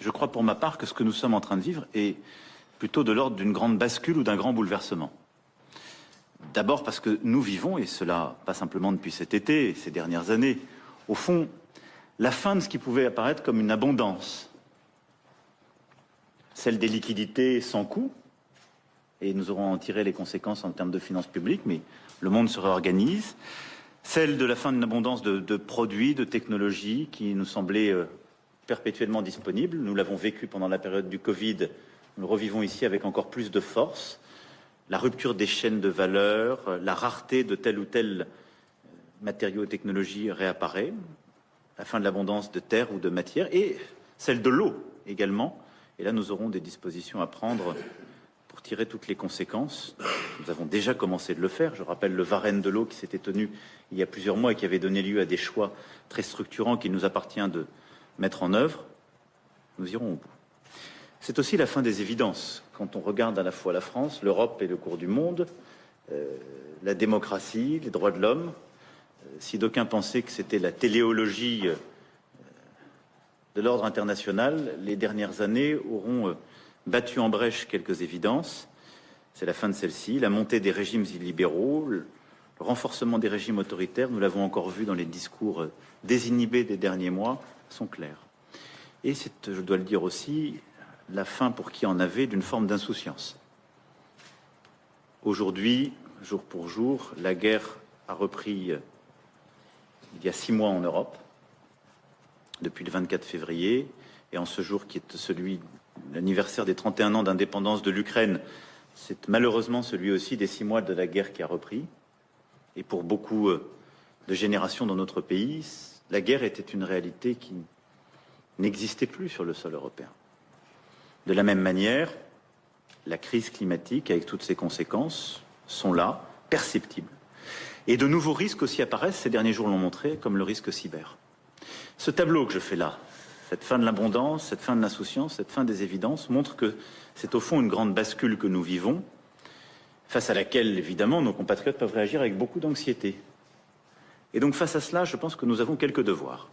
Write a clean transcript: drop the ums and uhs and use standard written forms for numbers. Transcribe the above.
Je crois pour ma part que ce que nous sommes en train de vivre est plutôt de l'ordre d'une grande bascule ou d'un grand bouleversement. D'abord parce que nous vivons, et cela pas simplement depuis cet été et ces dernières années, au fond, la fin de ce qui pouvait apparaître comme une abondance. Celle des liquidités sans coût, et nous aurons à en tirer les conséquences en termes de finances publiques, mais le monde se réorganise. Celle de la fin d'une abondance de produits, de technologies qui nous semblaient perpétuellement disponibles. Nous l'avons vécu pendant la période du Covid, nous le revivons ici avec encore plus de force. La rupture des chaînes de valeur, la rareté de tel ou tel matériau et technologie réapparaît, la fin de l'abondance de terre ou de matière, et celle de l'eau également. Et là, nous aurons des dispositions à prendre pour tirer toutes les conséquences. Nous avons déjà commencé de le faire. Je rappelle le Varenne de l'eau qui s'était tenu il y a plusieurs mois et qui avait donné lieu à des choix très structurants qu'il nous appartient de mettre en œuvre. Nous irons au bout. C'est aussi la fin des évidences. Quand on regarde à la fois la France, l'Europe et le cours du monde, la démocratie, les droits de l'homme, si d'aucuns pensaient que c'était la téléologie de l'ordre international, les dernières années auront battu en brèche quelques évidences. C'est la fin de celle-ci, la montée des régimes illibéraux, le renforcement des régimes autoritaires, nous l'avons encore vu dans les discours désinhibés des derniers mois, sont clairs. Et c'est, je dois le dire aussi, la fin pour qui en avait d'une forme d'insouciance. Aujourd'hui, jour pour jour, la guerre a repris il y a 6 mois en Europe, depuis le 24 février, et en ce jour qui est celui, l'anniversaire des 31 ans d'indépendance de l'Ukraine, c'est malheureusement celui aussi des 6 mois de la guerre qui a repris. Et pour beaucoup de générations dans notre pays, la guerre était une réalité qui n'existait plus sur le sol européen. De la même manière, la crise climatique, avec toutes ses conséquences, sont là, perceptibles. Et de nouveaux risques aussi apparaissent, ces derniers jours l'ont montré, comme le risque cyber. Ce tableau que je fais là, cette fin de l'abondance, cette fin de l'insouciance, cette fin des évidences, montre que c'est au fond une grande bascule que nous vivons, face à laquelle, évidemment, nos compatriotes peuvent réagir avec beaucoup d'anxiété. Et donc, face à cela, je pense que nous avons quelques devoirs.